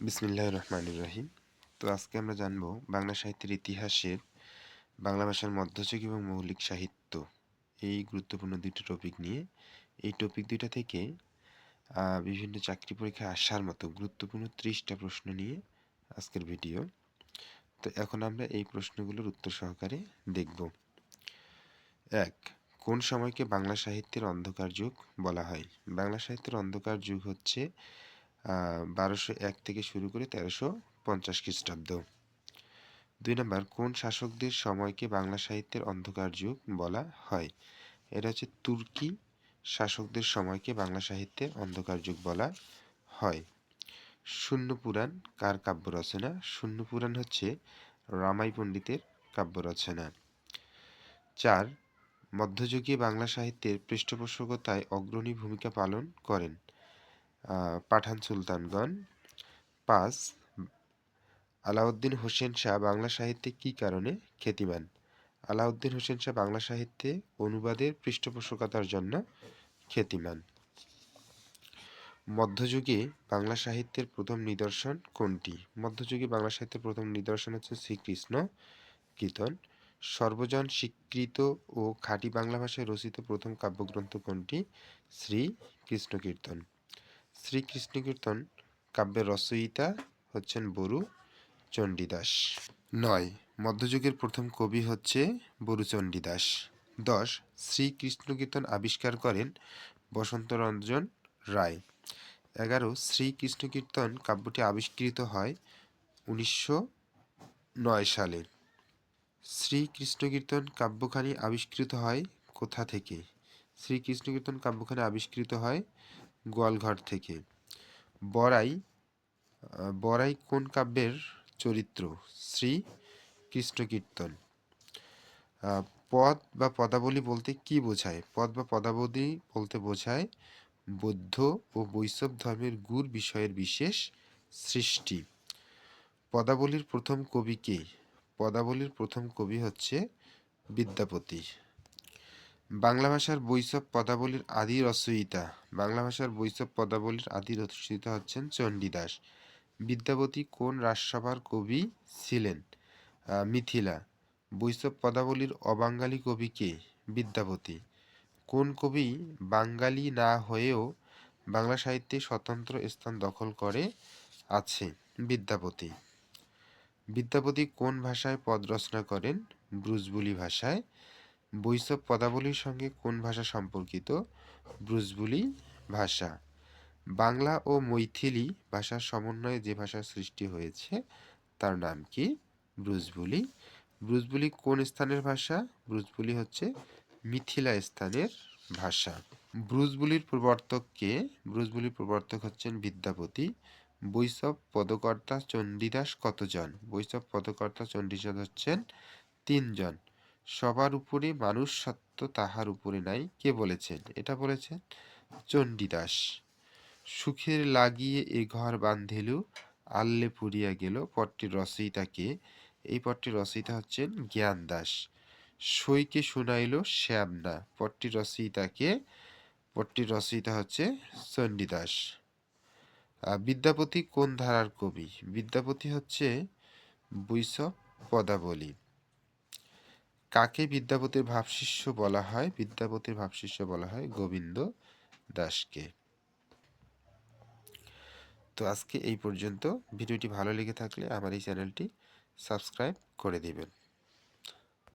বিসমিল্লাহির রহমানির রহিম। তো আজকে আমরা জানব বাংলা সাহিত্যের ইতিহাসের বাংলা ভাষার মধ্যযুগ এবং মৌলিক সাহিত্য এই গুরুত্বপূর্ণ দুইটা টপিক নিয়ে। এই টপিক দুইটা থেকে বিভিন্ন চাকরি পরীক্ষায় আসার মতো গুরুত্বপূর্ণ 30টা প্রশ্ন নিয়ে আজকের ভিডিও। তো এখন আমরা এই প্রশ্নগুলোর উত্তর সহকারে দেখব। 1. কোন সময়কে বাংলা সাহিত্যের অন্ধকার যুগ বলা হয়? বাংলা সাহিত্যের অন্ধকার যুগ হচ্ছে 1201 থেকে শুরু করে 1350 খ্রিস্টাব্দ। 2 নম্বর, কোন শাসকদের সময়কে বাংলা সাহিত্যের অন্ধকার যুগ বলা হয়? এটা হচ্ছে তুর্কি শাসকদের সময়কে বাংলা সাহিত্যের অন্ধকার যুগ বলা হয়। শূন্য পুরাণ কার কাব্য রচনা? শূন্য পুরাণ হচ্ছে রামাই পণ্ডিতের কাব্য রচনা। 4. মধ্যযুগীয় বাংলা সাহিত্যের পৃষ্ঠপোষকতায় অগ্রণী ভূমিকা পালন করেন পাঠান সুলতানগণ। 5. আলাউদ্দিন হোসেন শাহ বাংলা সাহিত্যে কী কারণে খ্যাতিমান? আলাউদ্দিন হোসেন শাহ বাংলা সাহিত্যে অনুবাদের পৃষ্ঠপোষকতার জন্য খ্যাতিমান। মধ্যযুগে বাংলা সাহিত্যের প্রথম নিদর্শন কোনটি? মধ্যযুগে বাংলা সাহিত্যের প্রথম নিদর্শন হচ্ছে শ্রীকৃষ্ণ কীর্তন। সর্বজন স্বীকৃত ও খাঁটি বাংলা ভাষায় রচিত প্রথম কাব্যগ্রন্থ কোনটি? শ্রীকৃষ্ণ কীর্তন। শ্রীকৃষ্ণ কীর্তন কাব্যের রচয়িতা হচ্ছেন বরু চণ্ডীদাস। 9. মধ্যযুগের প্রথম কবি হচ্ছে বরুচণ্ডীদাস। 10. শ্রীকৃষ্ণ কীর্তন আবিষ্কার করেন বসন্তরঞ্জন রায়। 11. শ্রীকৃষ্ণ কীর্তন কাব্যটি আবিষ্কৃত হয় 1909 সালে। শ্রীকৃষ্ণ কীর্তন কাব্যখানি আবিষ্কৃত হয় কোথা থেকে? শ্রীকৃষ্ণ কীর্তন কাব্যখানি আবিষ্কৃত হয় গোয়ালঘর থেকে। বড়াই কোন কাব্যের চরিত্র? শ্রীকৃষ্ণ কীর্তন। পদ বা পদাবলী বলতে কি বোঝায়? পদ বা পদাবলী বলতে বোঝায় বৌদ্ধ ও বৈষ্ণব ধর্মের গূঢ় বিষয়ের বিশেষ সৃষ্টি। পদাবলীর প্রথম কবি কে? পদাবলীর প্রথম কবি হচ্ছে বিদ্যাপতি। বাংলা ভাষার বৈষ্ণব পদাবলীর আদি রচয়িতা? বাংলা ভাষার বৈষ্ণব পদাবলীর আদি রচয়িতা হচ্ছেন চণ্ডীদাস। বিদ্যাপতি কোন রাজসভার কবি ছিলেন? মিথিলা। বৈষ্ণব পদাবলীর অবাঙালি কবি কে? বিদ্যাপতি। কোন কবি বাঙালি না হয়েও বাংলা সাহিত্যে স্বতন্ত্র স্থান দখল করে আছে? বিদ্যাপতি। বিদ্যাপতি কোন ভাষায় পদ রচনা করেন? ব্রজবুলি ভাষায়। বৈষ্ণব পদাবলীর সঙ্গে কোন ভাষা সম্পর্কিত? ব্রজবুলি ভাষা। বাংলা ও মৈথিলি ভাষার সমন্বয়ে যে ভাষার সৃষ্টি হয়েছে তার নাম কি? ব্রজবুলি। ব্রজবুলি কোন স্থানের ভাষা? ব্রজবুলি হচ্ছে মিথিলা স্থানের ভাষা। ব্রজবুলির প্রবর্তক কে? ব্রজবুলির প্রবর্তক হচ্ছেন বিদ্যাপতি। বৈষ্ণব পদকর্তা চণ্ডীদাস কতজন? বৈষ্ণব পদকর্তা চণ্ডীদাস হচ্ছেন 3 জন। সবার উপরে মানুষ সত্য তাহার উপরে নাই কে বলেছেন? এটা বলেছেন চণ্ডীদাস। সুখের লাগিয়ে এ ঘর বান্ধিলু আল্লে পুড়িয়া গেল পটটির রচয়িতা কে? এই পটটির রচয়িতা হচ্ছেন জ্ঞান দাস। সইকে শুনাইল শ্যামনা পটটির রচয়িতা কে? পটটির রচয়িতা হচ্ছে চণ্ডীদাস। বিদ্যাপতি কোন ধারার কবি? বিদ্যাপতি হচ্ছে বৈষ্ণব পদাবলী। কাকে বিদ্যাপতির ভাবশিষ্য বলা হয়? বিদ্যাপতির ভাবশিষ্য বলা হয় গোবিন্দ দাসকে। তো আজকে এই পর্যন্ত। ভিডিওটি ভালো লেগে থাকলে আমার এই চ্যানেলটি সাবস্ক্রাইব করে দিবেন।